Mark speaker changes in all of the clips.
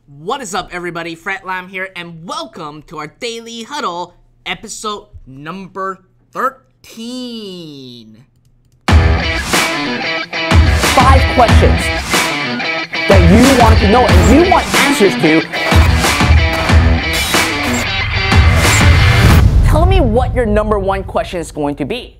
Speaker 1: What is up, everybody? Fred Lam here, and welcome to our Daily Huddle, episode number 13.
Speaker 2: 5 questions that you want to know and you want answers to. Tell me what your number one question is going to be.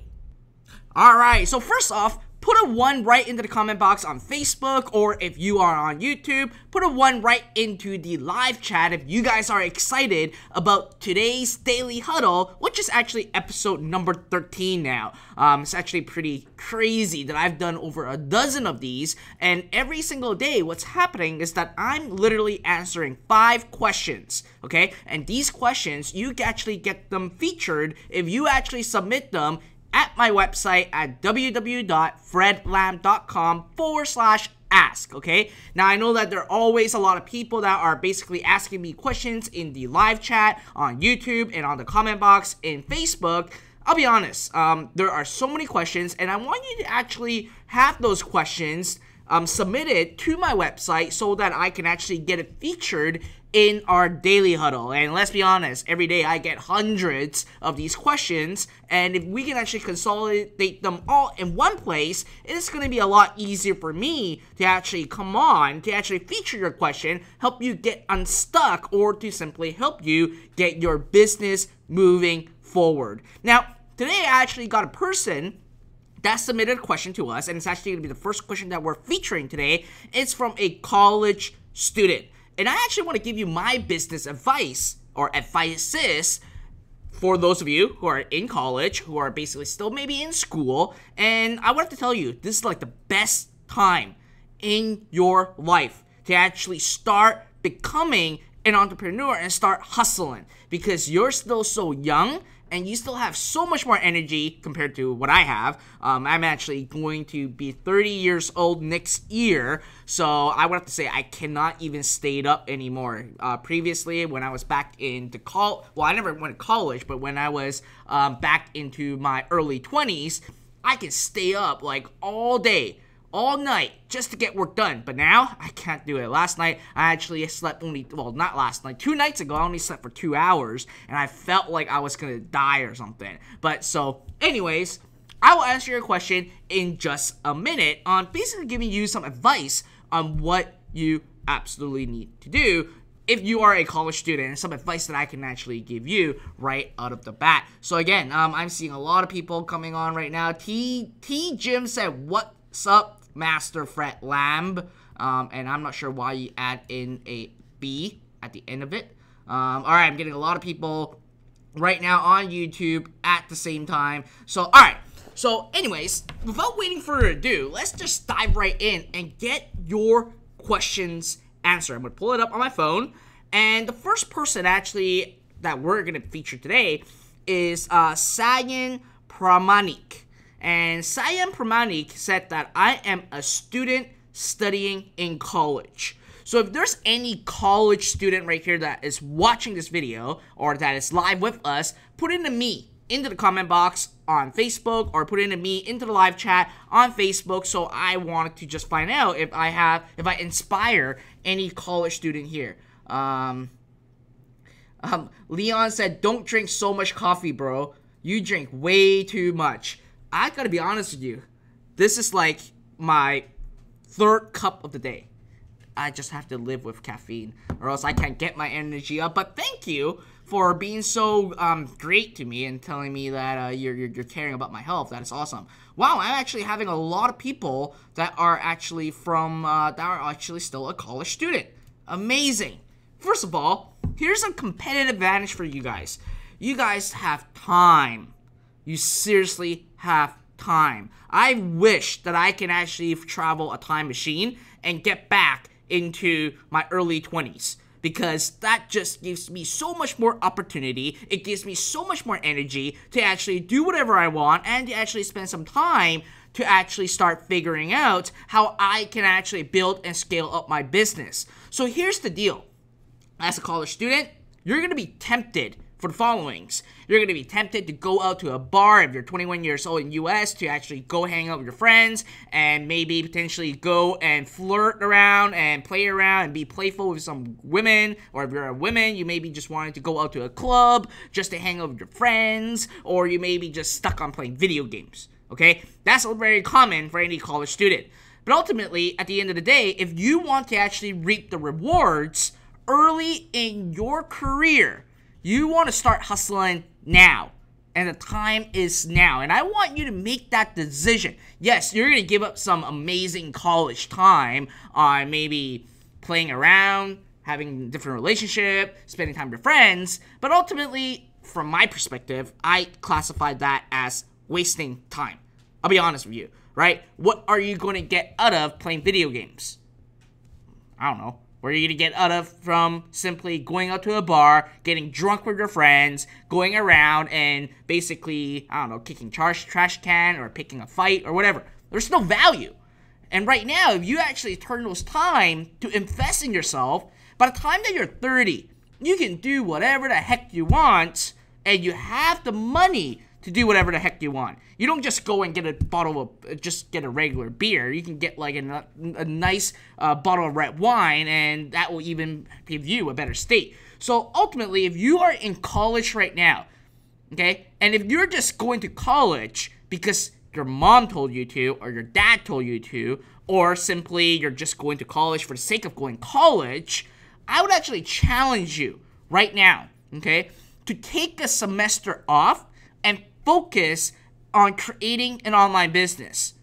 Speaker 1: Alright, so first off, put a 1 right into the comment box on Facebook, or if you are on YouTube, put a 1 right into the live chat if you guys are excited about today's Daily Huddle, which is actually episode number 13 now. It's actually pretty crazy that I've done over a dozen of these, and every single day what's happening is that I'm literally answering 5 questions, okay? And these questions, you actually get them featured if you actually submit them at my website at www.fredlam.com/ask, okay? Now, I know that there are always a lot of people that are basically asking me questions in the live chat on YouTube and on the comment box in Facebook. I'll be honest, there are so many questions, and I want you to actually have those questions submitted to my website so that I can actually get it featured in our Daily Huddle. And let's be honest, every day I get hundreds of these questions, and if we can actually consolidate them all in one place, it's going to be a lot easier for me to actually come on, to actually feature your question, help you get unstuck, or to simply help you get your business moving forward. Now, today I actually got a person that submitted a question to us, and it's actually going to be the first question that we're featuring today. It's from a college student. And I actually want to give you my business advice, or advices, for those of you who are in college, who are basically still maybe in school. And I want to tell you, this is like the best time in your life to actually start becoming an entrepreneur and start hustling, because you're still so young and you still have so much more energy compared to what I have. I'm actually going to be 30 years old next year, so I would have to say I cannot even stay up anymore. Previously, when I was back into college, well, I never went to college, but when I was back into my early 20s, I could stay up like all day, all night, just to get work done. But now, I can't do it. Last night, I actually slept only, well, not last night, 2 nights ago, I only slept for 2 hours, and I felt like I was gonna die or something. But so, anyways, I will answer your question in just a minute on basically giving you some advice on what you absolutely need to do if you are a college student, and some advice that I can actually give you right out of the bat. So again, I'm seeing a lot of people coming on right now. T Jim said, "What's up, Master Fred Lamb?" And I'm not sure why you add in a B at the end of it. Alright, I'm getting a lot of people right now on YouTube at the same time. So, alright. So, anyways, without waiting further ado, let's just dive right in and get your questions answered. I'm going to pull it up on my phone. And the first person actually that we're going to feature today is Sayan Pramanik. And Sayan Pramanik said that I am a student studying in college. So if there's any college student right here that is watching this video, or that is live with us, put in a me into the comment box on Facebook, or put in a me into the live chat on Facebook. So I wanted to just find out if I inspire any college student here. Leon said, "Don't drink so much coffee, bro. You drink way too much." I gotta be honest with you, this is like my 3rd cup of the day. I just have to live with caffeine, or else I can't get my energy up. But thank you for being so great to me and telling me that you're caring about my health. That is awesome. Wow, I'm actually having a lot of people that are actually still a college student. Amazing. First of all, here's a competitive advantage for you guys. You guys have time. You seriously have time. I wish that I can actually travel a time machine and get back into my early 20s, because that just gives me so much more opportunity. It gives me so much more energy to actually do whatever I want, and to actually spend some time to actually start figuring out how I can actually build and scale up my business. So here's the deal. As a college student, you're going to be tempted for the followings. You're going to be tempted to go out to a bar if you're 21 years old in US to actually go hang out with your friends and maybe potentially go and flirt around and play around and be playful with some women. Or if you're a woman, you maybe just wanted to go out to a club just to hang out with your friends, or you may be just stuck on playing video games. Okay? That's very common for any college student. But ultimately, at the end of the day, if you want to actually reap the rewards early in your career, you want to start hustling now. And the time is now. And I want you to make that decision. Yes, you're going to give up some amazing college time on maybe playing around, having a different relationship, spending time with your friends. But ultimately, from my perspective, I classify that as wasting time. I'll be honest with you, right? What are you going to get out of playing video games? I don't know. What are you going to get out of from simply going out to a bar, getting drunk with your friends, going around and basically, I don't know, kicking trash can or picking a fight or whatever? There's no value. And right now, if you actually turn those time to invest in yourself, by the time that you're 30, you can do whatever the heck you want, and you have the money to do whatever the heck you want. You don't just go and get a bottle of, just get a regular beer. You can get like a nice bottle of red wine, and that will even give you a better state. So ultimately, if you are in college right now, okay, and if you're just going to college because your mom told you to, or your dad told you to, or simply you're just going to college for the sake of going to college, I would actually challenge you right now, okay, to take a semester off and focus on creating an online business.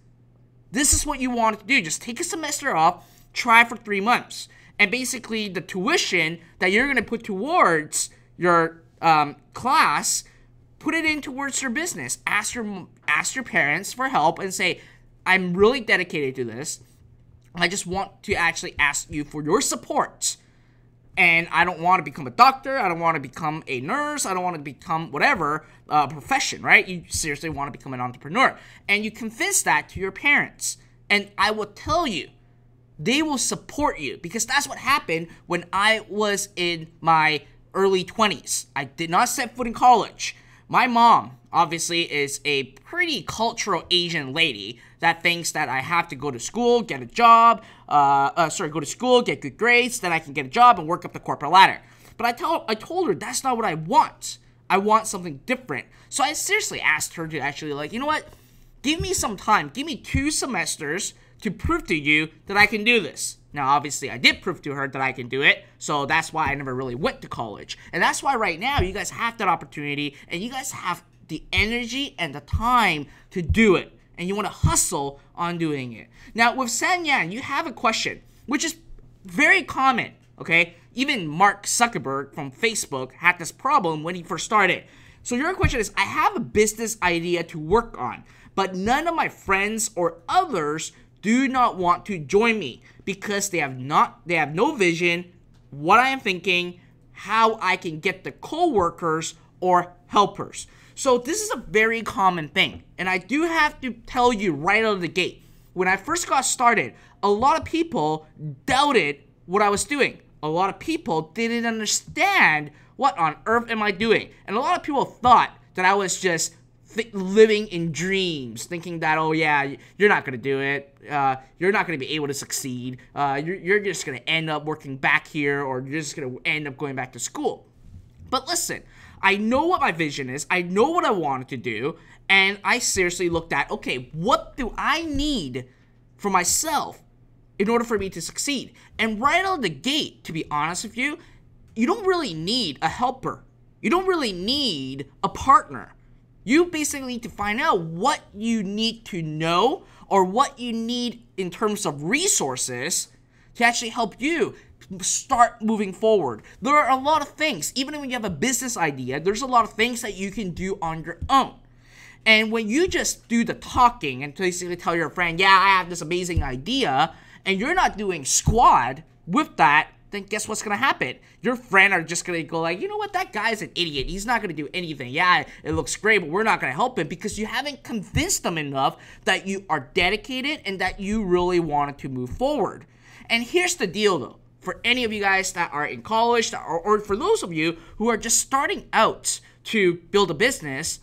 Speaker 1: This is what you want to do. Just take a semester off, try for 3 months. And basically the tuition that you're going to put towards your class, put it in towards your business. Ask your parents for help and say, I'm really dedicated to this. I just want to actually ask you for your support. And I don't want to become a doctor. I don't want to become a nurse. I don't want to become whatever profession, right? You seriously want to become an entrepreneur. And you convince that to your parents. And I will tell you, they will support you, because that's what happened when I was in my early 20s. I did not set foot in college. My mom, obviously, is a pretty cultural Asian lady that thinks that I have to go to school, get a job, go to school, get good grades, then I can get a job and work up the corporate ladder. But I told her that's not what I want. I want something different. So I seriously asked her to actually, like, you know what? Give me some time. Give me 2 semesters to prove to you that I can do this. Now, obviously, I did prove to her that I can do it, so that's why I never really went to college. And that's why right now you guys have that opportunity, and you guys have the energy and the time to do it. And you want to hustle on doing it. Now, with San Yan, you have a question, which is very common, okay? Even Mark Zuckerberg from Facebook had this problem when he first started. So your question is, I have a business idea to work on, but none of my friends or others do not want to join me because they have no vision, what I am thinking, how I can get the co-workers or helpers. So this is a very common thing, and I do have to tell you right out of the gate, when I first got started, a lot of people doubted what I was doing. A lot of people didn't understand what on earth am I doing, and a lot of people thought that I was just living in dreams, thinking that, oh yeah, you're not going to do it, you're not going to be able to succeed, you're just going to end up working back here, or you're just going to end up going back to school. But listen, I know what my vision is, I know what I wanted to do, and I seriously looked at, okay, what do I need for myself in order for me to succeed? And right out of the gate, to be honest with you, you don't really need a helper. You don't really need a partner. You basically need to find out what you need to know, or what you need in terms of resources to actually help you start moving forward. There are a lot of things, even when you have a business idea, there's a lot of things that you can do on your own. And when you just do the talking and basically tell your friend, yeah, I have this amazing idea, and you're not doing squad with that, then guess what's going to happen? Your friend are just going to go like, you know what, that guy's an idiot. He's not going to do anything. Yeah, it looks great, but we're not going to help him, because you haven't convinced them enough that you are dedicated and that you really wanted to move forward. And here's the deal though. for any of you guys that are in college, or for those of you who are just starting out to build a business,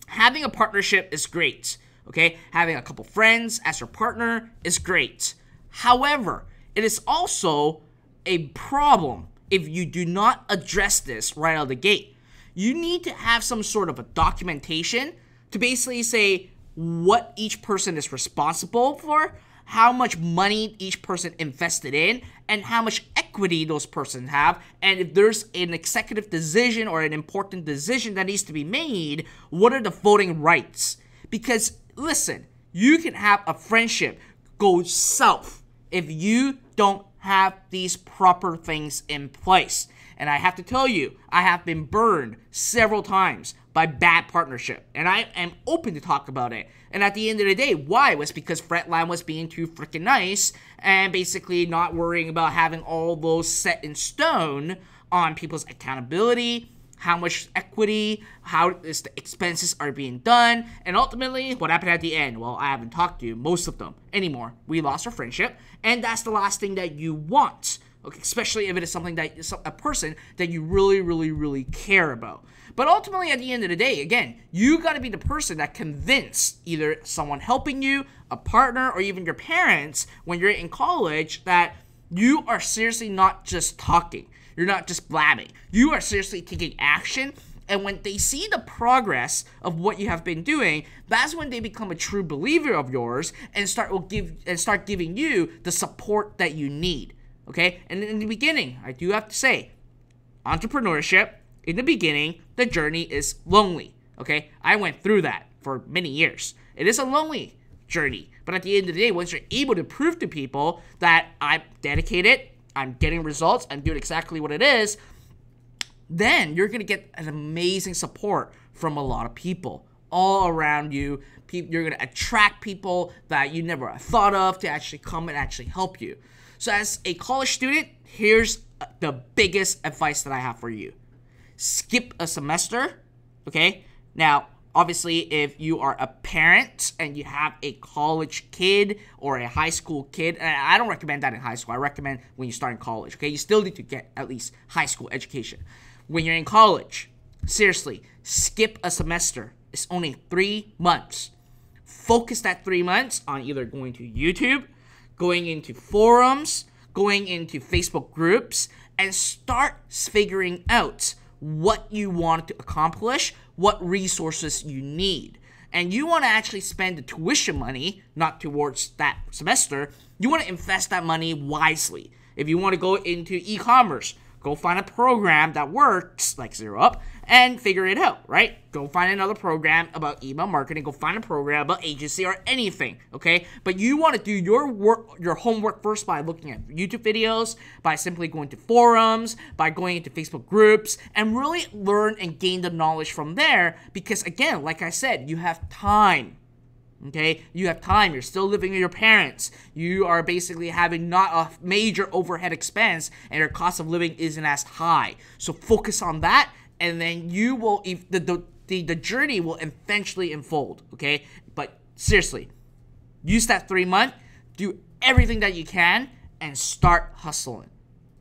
Speaker 1: having a partnership is great, okay? Having a couple friends as your partner is great. However, it is also a problem if you do not address this right out of the gate. You need to have some sort of a documentation to basically say what each person is responsible for, how much money each person invested in, and how much equity those persons have, and if there's an executive decision or an important decision that needs to be made, what are the voting rights? Because, listen, you can have a friendship go south if you don't have these proper things in place. And I have to tell you, I have been burned several times by bad partnership, and I am open to talk about it. And at the end of the day, why? Was because Fred Lam was being too freaking nice and basically not worrying about having all those set in stone on people's accountability, how much equity, how is the expenses are being done, and ultimately, what happened at the end? Well, I haven't talked to most of them anymore. We lost our friendship, and that's the last thing that you want. Okay, especially if it is something that is a person that you really, really, really care about. But ultimately, at the end of the day, again, you got to be the person that convince either someone helping you, a partner, or even your parents when you're in college that you are seriously not just talking. You're not just blabbing. You are seriously taking action. And when they see the progress of what you have been doing, that's when they become a true believer of yours and start giving you the support that you need. Okay? And in the beginning, I do have to say, entrepreneurship, in the beginning, the journey is lonely. Okay? I went through that for many years. It is a lonely journey. But at the end of the day, once you're able to prove to people that I'm dedicated, I'm getting results, I'm doing exactly what it is, then you're going to get an amazing support from a lot of people all around you. You're going to attract people that you never thought of to actually come and actually help you. So as a college student, here's the biggest advice that I have for you. Skip a semester, okay? Now, obviously, if you are a parent and you have a college kid or a high school kid, and I don't recommend that in high school. I recommend when you start in college, okay? You still need to get at least high school education. When you're in college, seriously, skip a semester. It's only 3 months. Focus that 3 months on either going to YouTube, going into forums, going into Facebook groups, and start figuring out what you want to accomplish, what resources you need. And you want to actually spend the tuition money, not towards that semester. You want to invest that money wisely. If you want to go into e-commerce, go find a program that works, like Zero Up, and figure it out, right? Go find another program about email marketing. Go find a program about agency or anything, okay? But you want to do your work, your homework first by looking at YouTube videos, by simply going to forums, by going into Facebook groups, and really learn and gain the knowledge from there. Because again, like I said, you have time. Okay, you have time. You're still living with your parents. You are basically having not a major overhead expense, and your cost of living isn't as high. So focus on that, and then you will. The journey will eventually unfold. Okay, but seriously, use that 3 month. Do everything that you can, and start hustling.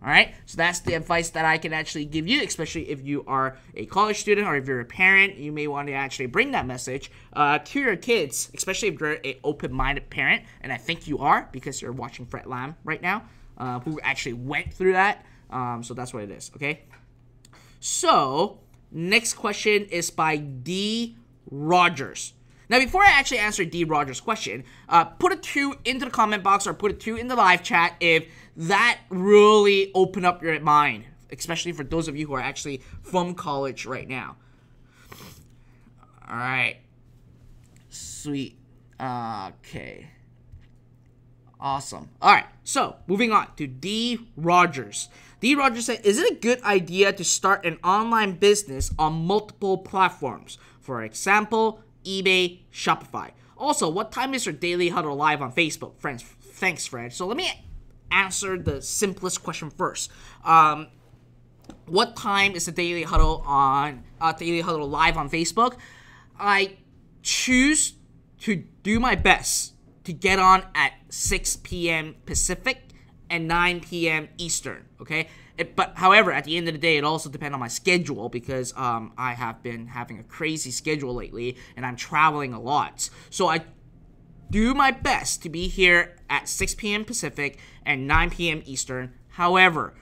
Speaker 1: All right, so that's the advice that I can actually give you, especially if you are a college student or if you're a parent. You may want to actually bring that message to your kids, especially if you're an open-minded parent, and I think you are because you're watching Fred Lam right now, who actually went through that. So that's what it is, okay? So, next question is by D. Rogers. Now, before I actually answer D. Rogers' question, put a 2 into the comment box or put a 2 in the live chat if that really opened up your mind, especially for those of you who are actually from college right now. All right. Sweet. Okay. Awesome. All right. So, moving on to D. Rogers. D. Rogers said, is it a good idea to start an online business on multiple platforms? For example, eBay, Shopify. Also, what time is your daily huddle live on Facebook? Friends, thanks, Fred. So let me answer the simplest question first. What time is the daily huddle live on Facebook? I choose to do my best to get on at 6 p.m. Pacific and 9 p.m. Eastern, okay? But however, at the end of the day, it also depends on my schedule because I have been having a crazy schedule lately and I'm traveling a lot. So I do my best to be here at 6 p.m. Pacific and 9 p.m. Eastern. However,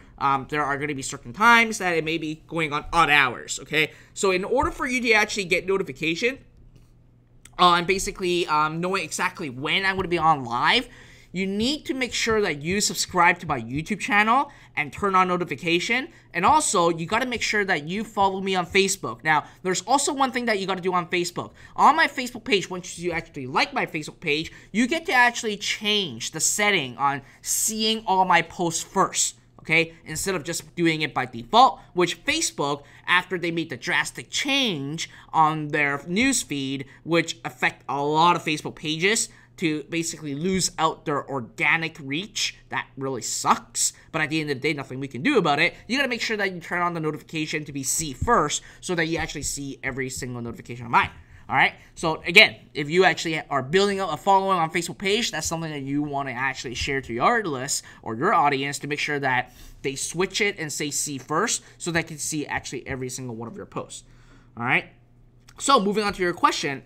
Speaker 1: there are going to be certain times that it may be going on odd hours, okay? So in order for you to actually get notification and basically knowing exactly when I'm going to be on live, you need to make sure that you subscribe to my YouTube channel and turn on notification. And also, you got to make sure that you follow me on Facebook. Now, there's also one thing that you got to do on Facebook. On my Facebook page, once you actually like my Facebook page, you get to actually change the setting on seeing all my posts first. Okay, instead of just doing it by default, which Facebook, after they made the drastic change on their newsfeed, which affect a lot of Facebook pages, to basically lose out their organic reach. That really sucks, but at the end of the day, nothing we can do about it. You gotta make sure that you turn on the notification to be see first so that you actually see every single notification of mine. Alright, so again, if you actually are building up a following on Facebook page, that's something that you want to actually share to your list or your audience to make sure that they switch it and say see first so they can see actually every single one of your posts. Alright, so moving on to your question.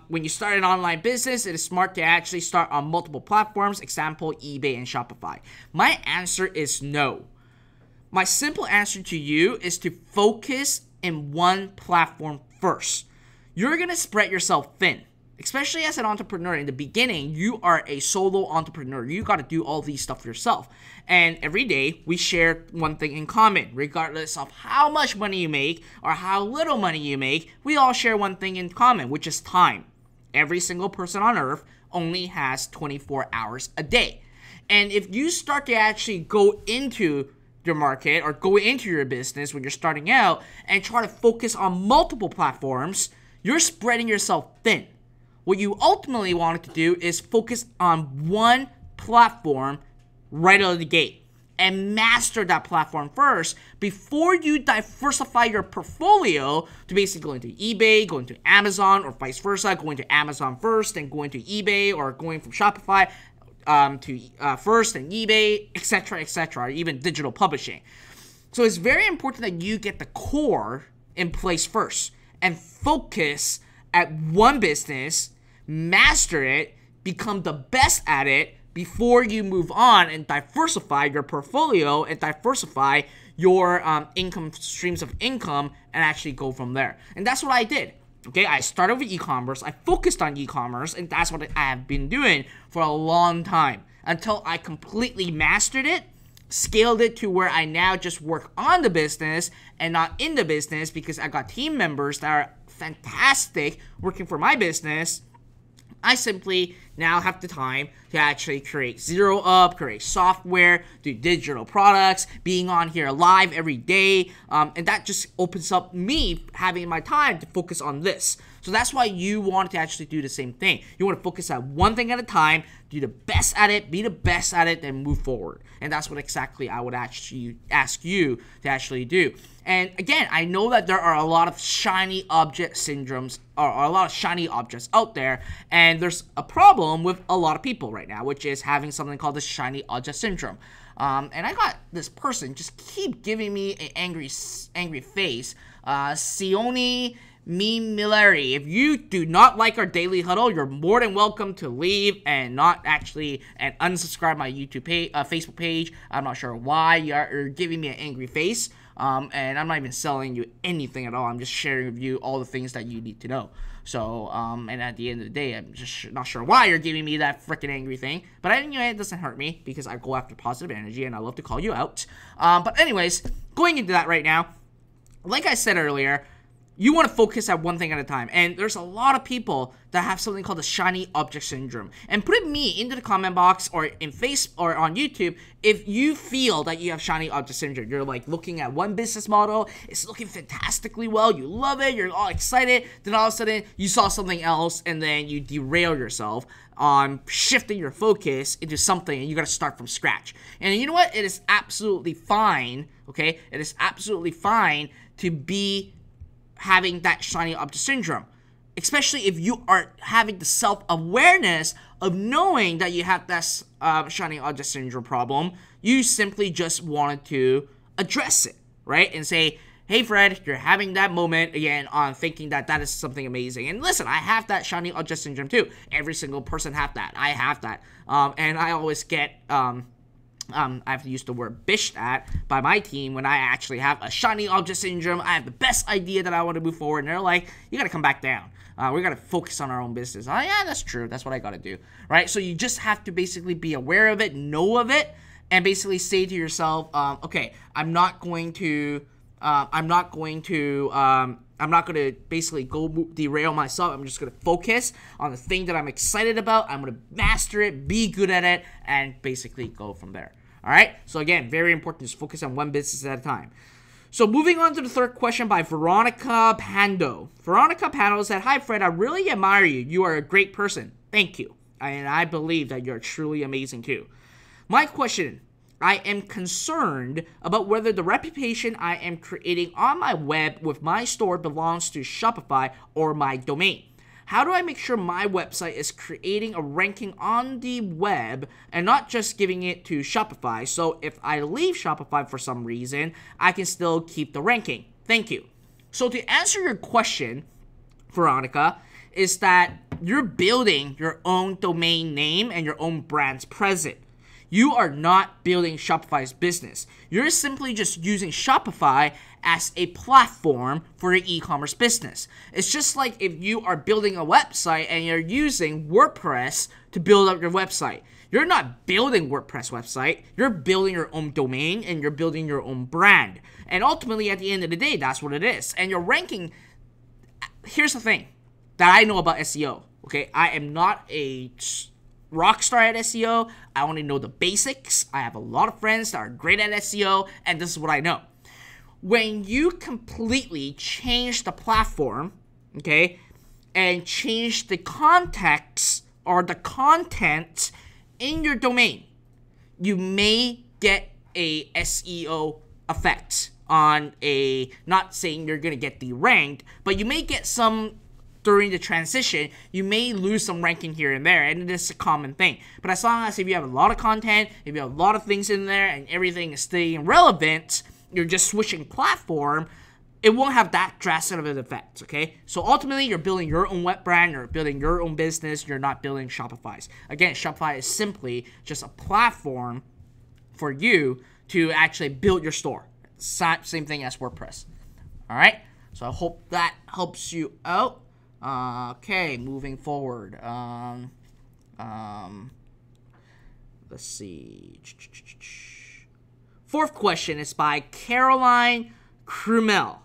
Speaker 1: When you start an online business, it is smart to actually start on multiple platforms, example, eBay and Shopify. My answer is no. My simple answer to you is to focus in one platform first. You're going to spread yourself thin. Especially as an entrepreneur, in the beginning, you are a solo entrepreneur. You got to do all these stuff yourself. And every day, we share one thing in common. Regardless of how much money you make or how little money you make, we all share one thing in common, which is time. Every single person on earth only has 24 hours a day. And if you start to actually go into your market or go into your business when you're starting out and try to focus on multiple platforms, you're spreading yourself thin. What you ultimately wanted to do is focus on one platform right out of the gate and master that platform first before you diversify your portfolio to basically go into eBay, go into Amazon, or vice versa, going to Amazon first, then going to eBay, or going from Shopify to first and eBay, etc., even digital publishing. So it's very important that you get the core in place first and focus at one business, master it, become the best at it before you move on and diversify your portfolio and diversify your income streams of income and actually go from there. And that's what I did. Okay, I started with e-commerce. I focused on e-commerce, and that's what I have been doing for a long time until I completely mastered it, scaled it to where I now just work on the business and not in the business because I got team members that are fantastic working for my business. I simply now have the time to actually create Zero Up, create software, do digital products, being on here live every day, and that just opens up me having my time to focus on this. So that's why you want to actually do the same thing. You want to focus on one thing at a time, do the best at it, be the best at it, then move forward. And that's what exactly I would actually ask you to actually do. And again, I know that there are a lot of shiny object syndromes, or a lot of shiny objects out there, and there's a problem with a lot of people right now, which is having something called the shiny object syndrome. And I got this person just keep giving me an angry face. Sione Milleri. If you do not like our daily huddle, you're more than welcome to leave and not actually and unsubscribe my YouTube page, Facebook page. I'm not sure why you're giving me an angry face. And I'm not even selling you anything at all. I'm just sharing with you all the things that you need to know. So, and at the end of the day, I'm just not sure why you're giving me that freaking angry thing. But anyway, it doesn't hurt me because I go after positive energy and I love to call you out. But anyways, going into that right now, like I said earlier, you want to focus at one thing at a time. And there's a lot of people that have something called the shiny object syndrome. And put me into the comment box or in or on YouTube if you feel that you have shiny object syndrome. You're like looking at one business model, it's looking fantastically well, you love it, you're all excited, then all of a sudden you saw something else and then you derail yourself on shifting your focus into something and you got to start from scratch. And you know what? It is absolutely fine, okay? It is absolutely fine to be having that shiny object syndrome. especially if you are having the self-awareness of knowing that you have that shiny object syndrome problem, you simply just wanted to address it, right? And say, hey Fred, you're having that moment again on thinking that that is something amazing. And listen, I have that shiny object syndrome too. Every single person have that. I have that. And I always get I've used the word bitched at by my team when I actually have a shiny object syndrome. I have the best idea that I want to move forward, and they're like, you gotta come back down. We gotta focus on our own business. Oh yeah, that's true. That's what I gotta do, right? So you just have to basically be aware of it, know of it, and basically say to yourself, okay, I'm not going to basically go derail myself. I'm just going to focus on the thing that I'm excited about. I'm going to master it, be good at it, and basically go from there. All right? So again, very important, just focus on one business at a time. So moving on to the third question by Veronica Pando. Veronica Pando said, hi Fred, I really admire you. You are a great person. Thank you. And I believe that you're truly amazing too. My question, I am concerned about whether the reputation I am creating on my web with my store belongs to Shopify or my domain. How do I make sure my website is creating a ranking on the web and not just giving it to Shopify, so if I leave Shopify for some reason, I can still keep the ranking? Thank you. So to answer your question, Veronica, is that you're building your own domain name and your own brand's presence. You are not building Shopify's business. You're simply just using Shopify as a platform for your e-commerce business. It's just like if you are building a website and you're using WordPress to build up your website. You're not building WordPress website. You're building your own domain and you're building your own brand. And ultimately, at the end of the day, that's what it is. And your ranking, here's the thing that I know about SEO, okay? I am not a rock star at SEO. I only know the basics. I have a lot of friends that are great at SEO, and this is what I know. When you completely change the platform, okay, and change the context or the content in your domain, you may get a SEO effect on a, not saying you're going to get deranked, but you may get some during the transition. You may lose some ranking here and there, and it is a common thing. But as long as if you have a lot of content, if you have a lot of things in there, and everything is staying relevant, you're just switching platform, it won't have that drastic of an effect, okay? So ultimately, you're building your own web brand, you're building your own business, you're not building Shopify's. Again, Shopify is simply just a platform for you to actually build your store. Same thing as WordPress, all right? So I hope that helps you out. Okay, moving forward. Let's see. Fourth question is by Caroline Krumel.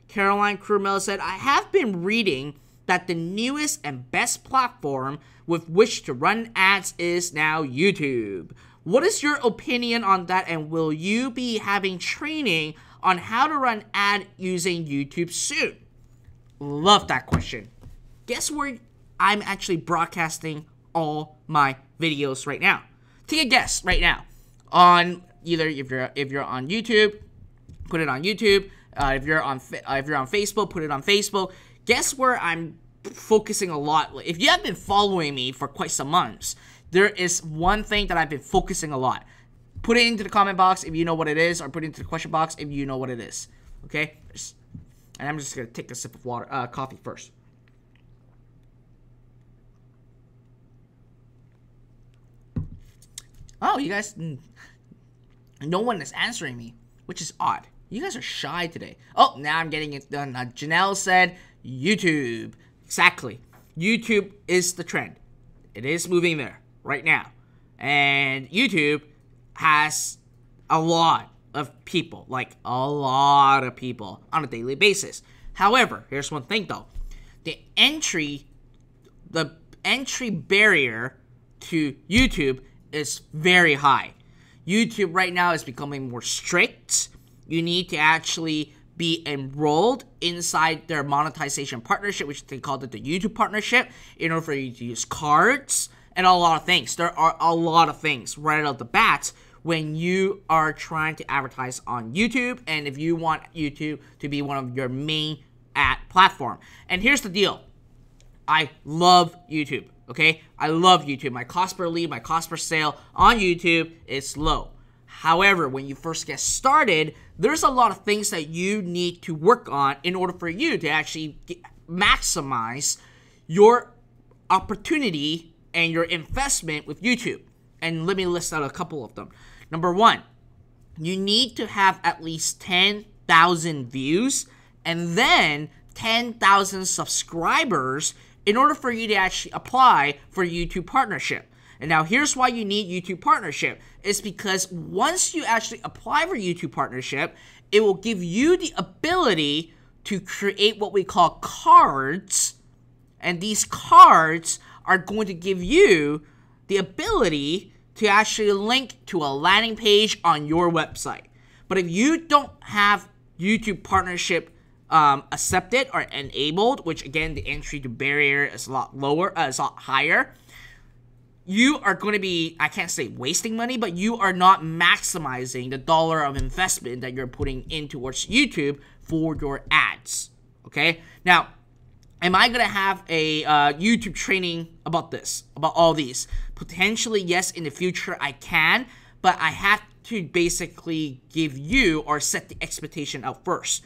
Speaker 1: Caroline Krumel said, I have been reading that the newest and best platform with which to run ads is now YouTube. What is your opinion on that, and will you be having training on how to run ad using YouTube soon? Love that question. Guess where I'm actually broadcasting all my videos right now? Take a guess right now. On either if you're on YouTube, put it on YouTube. If you're on Facebook, put it on Facebook. Guess where I'm focusing a lot. If you have been following me for quite some months, there is one thing that I've been focusing a lot. Put it into the comment box if you know what it is, or put it into the question box if you know what it is. Okay? And I'm just gonna take a sip of water, coffee first. Oh, you guys, no one is answering me, which is odd. You guys are shy today. Oh, now I'm getting it done. Janelle said YouTube. Exactly. YouTube is the trend. It is moving there right now. And YouTube has a lot of people, like a lot of people on a daily basis. However, here's one thing though. The entry barrier to YouTube is very high. YouTube right now is becoming more strict. You need to actually be enrolled inside their monetization partnership, which they called it the YouTube partnership, in order for you to use cards and a lot of things. There are a lot of things right out the bat when you are trying to advertise on YouTube, and if you want YouTube to be one of your main ad platform. And here's the deal. I love YouTube, okay? I love YouTube. My cost per lead, my cost per sale on YouTube is low. However, when you first get started, there's a lot of things that you need to work on in order for you to actually maximize your opportunity and your investment with YouTube. And let me list out a couple of them. Number one, you need to have at least 10,000 views and then 10,000 subscribers in order for you to actually apply for YouTube partnership. And now here's why you need YouTube partnership. It's because once you actually apply for YouTube partnership, it will give you the ability to create what we call cards. And these cards are going to give you the ability to actually link to a landing page on your website. But if you don't have YouTube partnership accepted or enabled, which again, the entry to barrier is a lot lower, is a lot higher, you are going to be, I can't say wasting money, but you are not maximizing the dollar of investment that you're putting in towards YouTube for your ads, okay? Now, am I going to have a YouTube training about this, about all these? Potentially, yes, in the future I can, but I have to basically give you or set the expectation out first.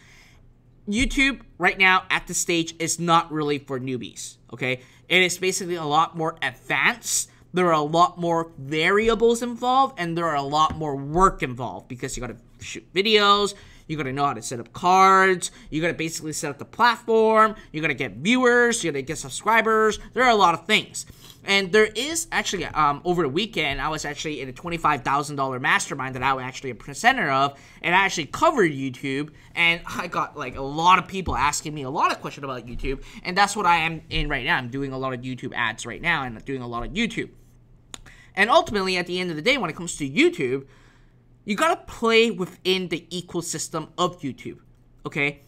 Speaker 1: YouTube right now at this stage is not really for newbies, okay? It is basically a lot more advanced. There are a lot more variables involved, and there are a lot more work involved because you gotta shoot videos, you gotta know how to set up cards, you gotta basically set up the platform, you gotta get viewers, you gotta get subscribers. There are a lot of things. And there is actually, over the weekend, I was actually in a $25,000 mastermind that I was actually a presenter of, and I actually covered YouTube, and I got like a lot of people asking me a lot of questions about YouTube, and that's what I am in right now. I'm doing a lot of YouTube ads right now, and doing a lot of YouTube. And ultimately, at the end of the day, when it comes to YouTube, you gotta play within the ecosystem of YouTube, okay?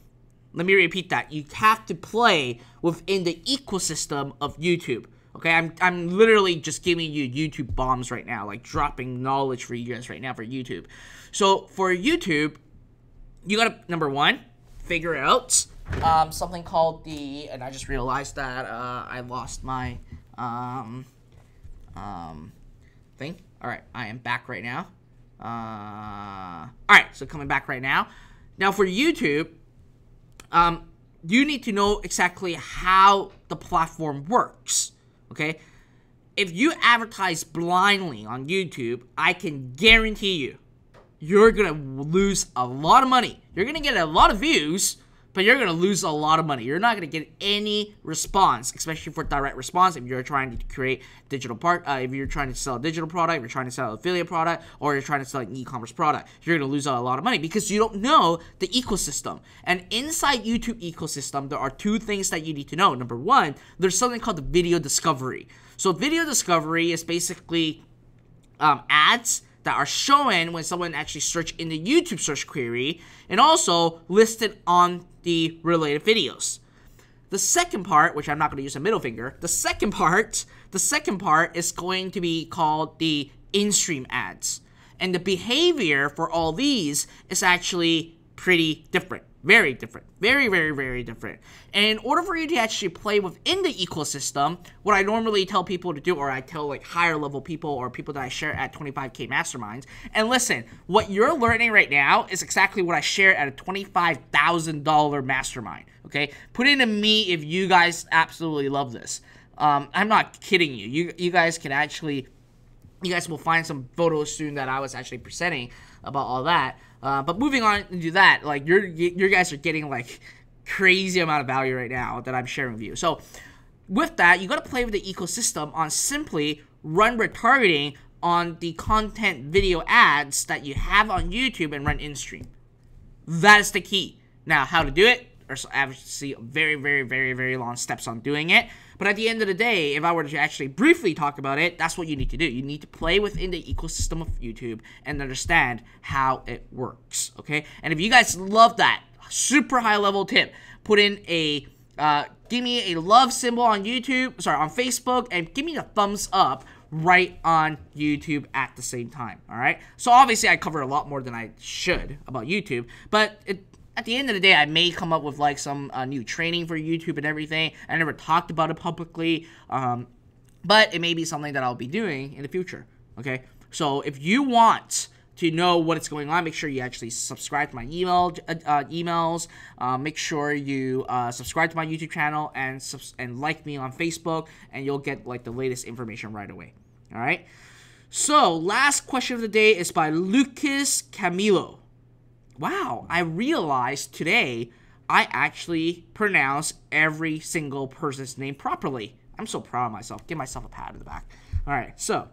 Speaker 1: Let me repeat that. You have to play within the ecosystem of YouTube. Okay, I'm literally just giving you YouTube bombs right now, like dropping knowledge for you guys right now for YouTube. So for YouTube, you gotta, number one, figure out something called the, and I just realized that I lost my thing. All right, I am back right now. All right, so coming back right now. Now for YouTube, you need to know exactly how the platform works. Okay, if you advertise blindly on YouTube, I can guarantee you, you're gonna lose a lot of money. You're gonna get a lot of views, but you're gonna lose a lot of money. You're not gonna get any response, especially for direct response. If you're trying to create digital if you're trying to sell a digital product, if you're trying to sell an affiliate product, or you're trying to sell an e-commerce product, you're gonna lose a lot of money because you don't know the ecosystem. And inside YouTube ecosystem, there are two things that you need to know. Number one, there's something called the video discovery. So video discovery is basically ads that are shown when someone actually search in the YouTube search query, and also listed on the related videos. The second part, which I'm not going to use a middle finger, the second part is going to be called the in-stream ads. And the behavior for all these is actually pretty different. Very different. Very, very, very different. And in order for you to actually play within the ecosystem, what I normally tell people to do, or I tell like higher level people or people that I share at 25K masterminds, and listen, what you're learning right now is exactly what I share at a $25,000 mastermind, okay? Put in a me if you guys absolutely love this. I'm not kidding you. You guys can actually, you guys will find some photos soon that I was actually presenting about all that. But moving on to that, like you guys are getting like crazy amount of value right now that I'm sharing with you. So with that, you got to play with the ecosystem on simply run retargeting on the content video ads that you have on YouTube and run in-stream. That is the key. Now, how to do it? There's obviously very, very, very, very long steps on doing it. But at the end of the day, if I were to actually briefly talk about it, that's what you need to do. You need to play within the ecosystem of YouTube and understand how it works, okay? And if you guys love that super high level tip, put in a, give me a love symbol on YouTube, sorry, on Facebook, and give me a thumbs up right on YouTube at the same time, all right? So obviously I cover a lot more than I should about YouTube, but at the end of the day, I may come up with like some new training for YouTube and everything. I never talked about it publicly, but it may be something that I'll be doing in the future, okay? So if you want to know what is going on, make sure you actually subscribe to my emails. Make sure you subscribe to my YouTube channel and like me on Facebook, and you'll get like the latest information right away. All right. So last question of the day is by Lucas Camilo. Wow, I realized today I actually pronounce every single person's name properly. I'm so proud of myself. Give myself a pat on the back. All right, so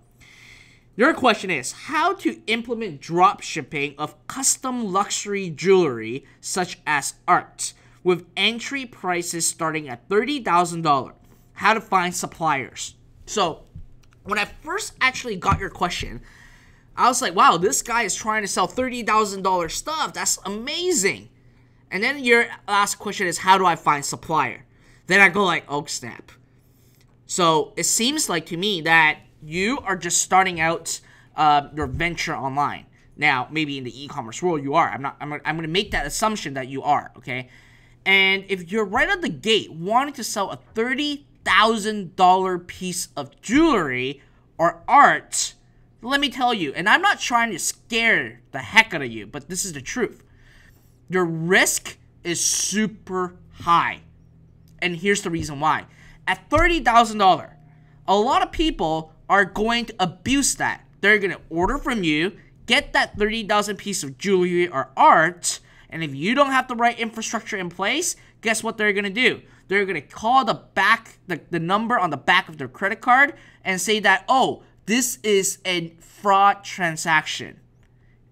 Speaker 1: your question is how to implement drop shipping of custom luxury jewelry such as art with entry prices starting at $30,000. How to find suppliers. So when I first actually got your question, I was like, wow, this guy is trying to sell $30,000 stuff. That's amazing. And then your last question is, how do I find supplier? Then I go like, oh snap. So it seems like to me that you are just starting out your venture online. Now, maybe in the e-commerce world you are. I'm going to make that assumption that you are, okay? And if you're right out the gate wanting to sell a $30,000 piece of jewelry or art, let me tell you, and I'm not trying to scare the heck out of you, but this is the truth. Your risk is super high. And here's the reason why. At $30,000, a lot of people are going to abuse that. They're going to order from you, get that $30,000 piece of jewelry or art, and if you don't have the right infrastructure in place, guess what they're going to do? They're going to call the number on the back of their credit card and say that, oh, this is a fraud transaction.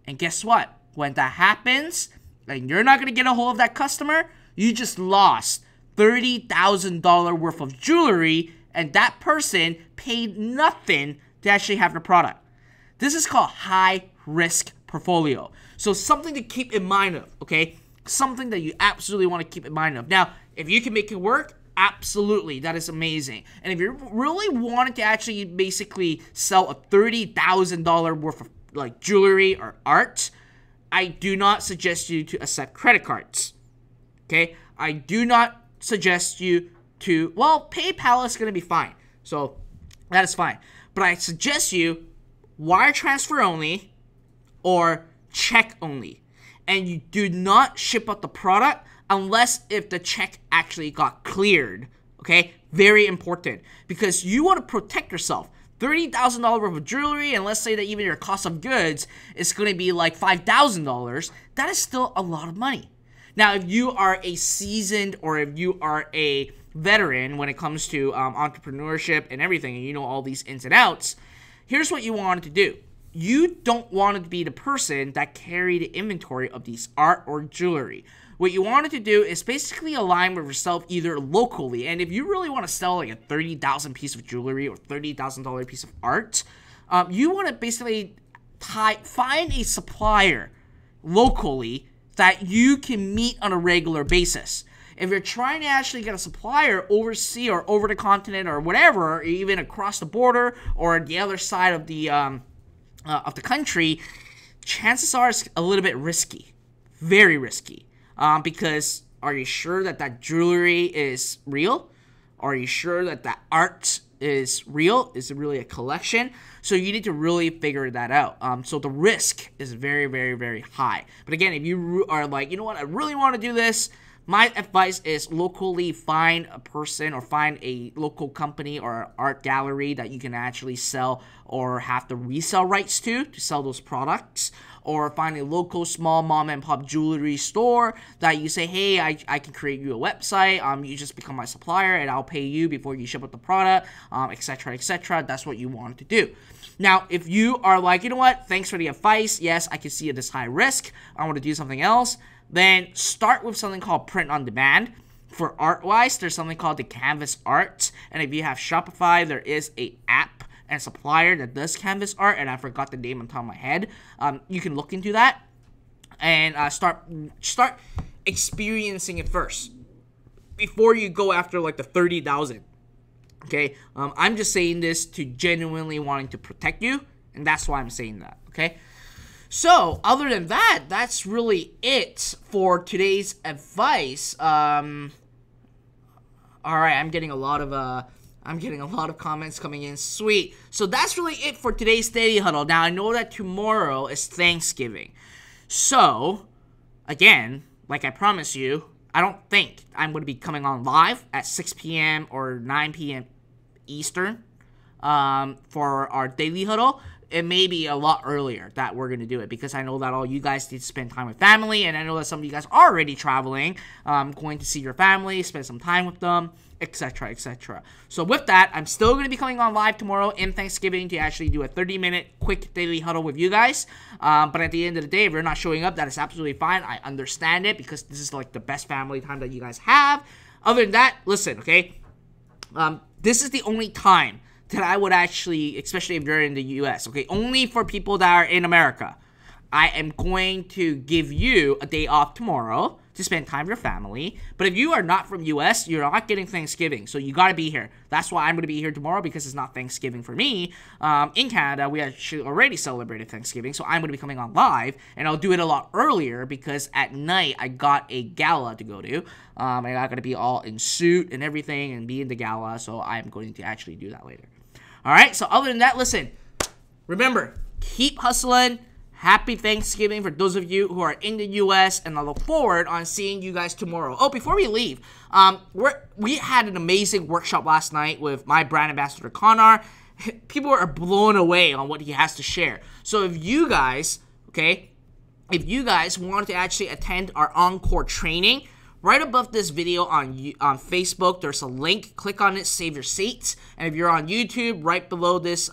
Speaker 1: And guess what? When that happens, and you're not going to get a hold of that customer, you just lost $30,000 worth of jewelry, and that person paid nothing to actually have the product. This is called high risk portfolio. So something to keep in mind of, okay? Something that you absolutely want to keep in mind of. Now, if you can make it work, absolutely, that is amazing. And if you really wanted to actually basically sell a $30,000 worth of like jewelry or art, I do not suggest you to accept credit cards. Okay? I do not suggest you to, well, PayPal is going to be fine. So that is fine. But I suggest you wire transfer only or check only. And you do not ship out the product unless if the check actually got cleared, okay? Very important, because you want to protect yourself. $30,000 worth of jewelry, and let's say that even your cost of goods is going to be like $5,000, that is still a lot of money. Now, if you are a seasoned or if you are a veteran when it comes to entrepreneurship and everything, and you know all these ins and outs, here's what you want to do. You don't want to be the person that carry the inventory of these art or jewelry. What you wanted to do is basically align with yourself either locally, and if you really want to sell like a $30,000 piece of jewelry or $30,000 piece of art, you want to basically find a supplier locally that you can meet on a regular basis. If you're trying to actually get a supplier overseas or over the continent or whatever, or even across the border or the other side of the country, chances are it's a little bit risky, very risky. Because are you sure that that jewelry is real? Are you sure that that art is real? Is it really a collection? So you need to really figure that out. So the risk is very, very, very high. But again, if you are like, you know what, I really want to do this, my advice is locally find a person or find a local company or art gallery that you can actually sell or have the resale rights to sell those products. Or find a local small mom and pop jewelry store that you say, hey, I can create you a website. You just become my supplier and I'll pay you before you ship out the product, etc., etc. That's what you want to do. Now, if you are like, you know what, thanks for the advice. Yes, I can see it as high risk. I want to do something else. Then start with something called print on demand. For art-wise, there's something called the Canvas Art. And if you have Shopify, there is a app and supplier that does canvas art, and I forgot the name on top of my head. You can look into that and start experiencing it first before you go after like the 30,000. Okay, I'm just saying this to genuinely wanting to protect you, and that's why I'm saying that. Okay, So, other than that, that's really it for today's advice. All right, I'm getting a lot of comments coming in. Sweet. So that's really it for today's Daily Huddle. Now, I know that tomorrow is Thanksgiving. So, again, like I promised you, I don't think I'm going to be coming on live at 6 p.m. or 9 p.m. Eastern for our Daily Huddle. It may be a lot earlier that we're going to do it because I know that all you guys need to spend time with family, and I know that some of you guys are already traveling, going to see your family, spend some time with them, etc., etc. So with that, I'm still going to be coming on live tomorrow in Thanksgiving to actually do a 30-minute quick Daily Huddle with you guys. But at the end of the day, if you're not showing up, that is absolutely fine. I understand it because this is like the best family time that you guys have. Other than that, listen, okay? This is the only time that I would actually, especially if you're in the US, okay, only for people that are in America, I am going to give you a day off tomorrow to spend time with your family. But if you are not from US, you're not getting Thanksgiving, so you gotta be here. That's why I'm gonna be here tomorrow, because it's not Thanksgiving for me. In Canada, we actually already celebrated Thanksgiving, so I'm gonna be coming on live, and I'll do it a lot earlier because at night I got a gala to go to. And I gotta be all in suit and everything and be in the gala, so I'm going to actually do that later. Alright, so other than that, listen, remember, keep hustling. Happy Thanksgiving for those of you who are in the US, and I look forward on seeing you guys tomorrow. Oh, before we leave, we had an amazing workshop last night with my brand ambassador, Connor. People are blown away on what he has to share. So if you guys, okay, if you guys want to actually attend our encore training, right above this video on Facebook, there's a link. Click on it, save your seats. And if you're on YouTube, right below this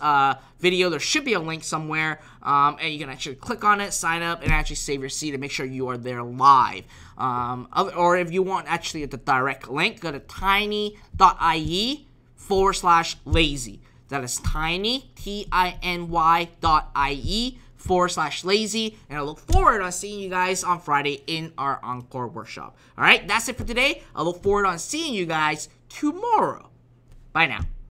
Speaker 1: video, there should be a link somewhere. And you can actually click on it, sign up, and actually save your seat and make sure you are there live. Or if you want actually the direct link, go to tiny.ie/lazy. That is tiny, tiny.ie/lazy, and I look forward on seeing you guys on Friday in our encore workshop. All right, that's it for today. I look forward on seeing you guys tomorrow. Bye now.